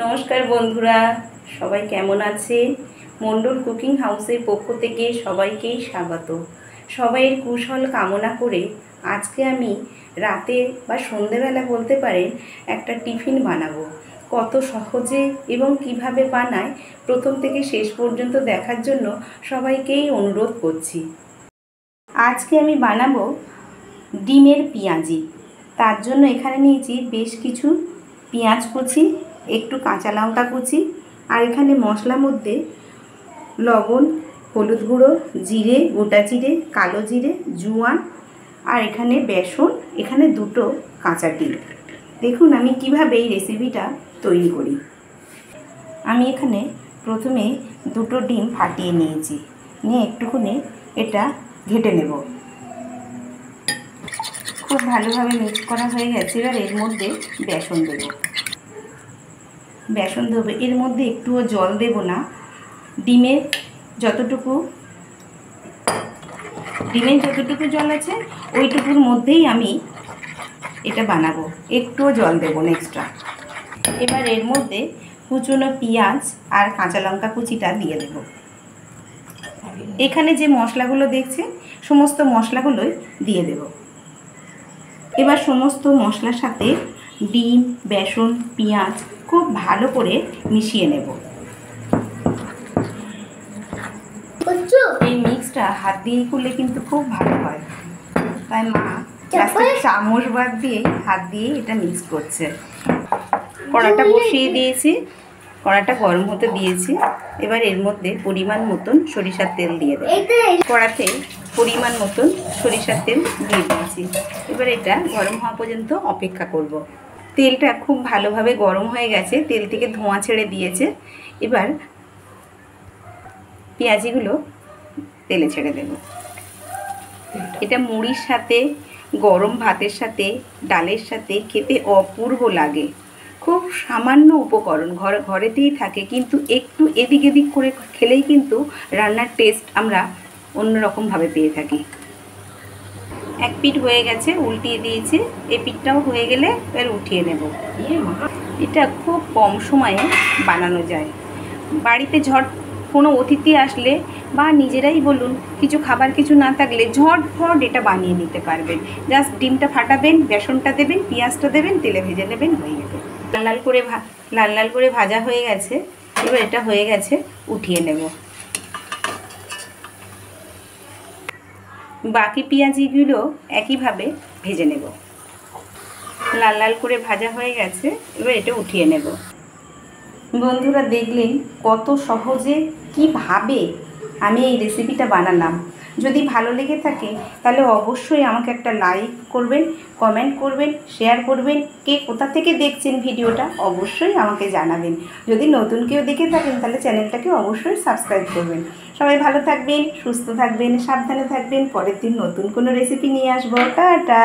নমস্কার বন্ধুরা, সবাই কেমন আছে? মণ্ডল কুকিং হাউসের পক্ষ থেকে সবাইকেই স্বাগত। সবাইয়ের কুশল কামনা করে আজকে আমি রাতে বা সন্ধেবেলা বলতে পারেন একটা টিফিন বানাবো। কত সহজে এবং কিভাবে বানায় প্রথম থেকে শেষ পর্যন্ত দেখার জন্য সবাইকেই অনুরোধ করছি। আজকে আমি বানাবো ডিমের পেঁয়াজি। তার জন্য এখানে নিয়েছি বেশ কিছু পেঁয়াজ কুচি, একটু কাঁচা লঙ্কা কুচি, আর এখানে মশলার মধ্যে লবণ, হলুদ গুঁড়ো, জিরে, গোটা জিরে, কালো জিরে, জোয়ান, আর এখানে বেসন, এখানে দুটো কাঁচা ডিম। দেখুন আমি কিভাবে এই রেসিপিটা তৈরি করি। আমি এখানে প্রথমে দুটো ডিম ফাটিয়ে নিয়েছি, নিয়ে একটুখানি এটা ঘেটে নেব। খুব ভালোভাবে মিক্স করা হয়ে গেছে। এবার এর মধ্যে বেসন দেব। এর মধ্যে একটুও জল দেব না। ডিমের যতটুকু জল আছে ওইটুকুর মধ্যেই আমি এটা বানাবো, একটুও জল দেব না এক্সট্রা। এবার এর মধ্যে কুচনো পেঁয়াজ আর কাঁচা লঙ্কা কুচিটা দিয়ে দেব। এখানে যে মশলাগুলো দেখছেন সমস্ত মশলাগুলোই দিয়ে দেব। এবার সমস্ত মশলার সাথে ডিম, বেসন, পেঁয়াজ খুব ভালো করে মিশিয়ে নেব। এই মিক্সটা হাত দিয়ে করলে কিন্তু খুব ভালো হয়, তাই মা চামচ বাদ দিয়ে হাত দিয়ে এটা মিক্স করছে। কড়াটা বসিয়ে দিয়েছি, কড়াটা গরম হতে দিয়েছি। এবার এর মধ্যে পরিমাণ মতন সরিষার তেল দিয়ে দেব। কড়াতে পরিমাণ মতন সরিষার তেল দিয়ে দিয়েছি। এবার এটা গরম হওয়া পর্যন্ত অপেক্ষা করব। তেলটা খুব ভালোভাবে গরম হয়ে গেছে, তেল থেকে ধোঁয়া ছেড়ে দিয়েছে। এবার পেঁয়াজিগুলো তেলে ছেড়ে দেব। এটা মুড়ির সাথে, গরম ভাতের সাথে, ডালের সাথে খেতে অপূর্ব লাগে। খুব সামান্য উপকরণ ঘরেতেই থাকে, কিন্তু একটু এদিক এদিক করে খেলেই কিন্তু রান্নার টেস্ট আমরা অন্যরকমভাবে পেয়ে থাকি। এক পিঠ হয়ে গেছে, উল্টিয়ে দিয়েছি। এই পিঠটাও হয়ে গেলে এবার উঠিয়ে নেব। এটা খুব কম সময়ে বানানো যায়। বাড়িতে কোনো অতিথি আসলে বা নিজেরাই বলুন কিছু খাবার কিছু না থাকলে ঝটফট এটা বানিয়ে নিতে পারবেন। জাস্ট ডিমটা ফাটাবেন, বেসনটা দেবেন, পেঁয়াজটা দেবেন, তেলে ভেজে নেবেন, হয়ে যাবে। লাল লাল করে ভাজা হয়ে গেছে। এবার এটা হয়ে গেছে, উঠিয়ে নেব। বাকি পেঁয়াজিগুলো একইভাবে ভেজে নেব। লাল লাল করে ভাজা হয়ে গেছে, এবার এটা উঠিয়ে নেব। বন্ধুরা দেখলেন কত সহজে কিভাবে আমি এই রেসিপিটা বানালাম। যদি ভালো লেগে থাকে তাহলে অবশ্যই আমাকে একটা লাইক করবেন, কমেন্ট করবেন, শেয়ার করবেন। কে কোথা থেকে দেখছেন ভিডিওটা অবশ্যই আমাকে জানাবেন। যদি নতুন কেউ দেখে থাকেন তাহলে চ্যানেলটাকে অবশ্যই সাবস্ক্রাইব করবেন। সবাই ভালো থাকবেন, সুস্থ থাকবেন, সাবধানে থাকবেন। পরের দিন নতুন কোনো রেসিপি নিয়ে আসবো। টাটা।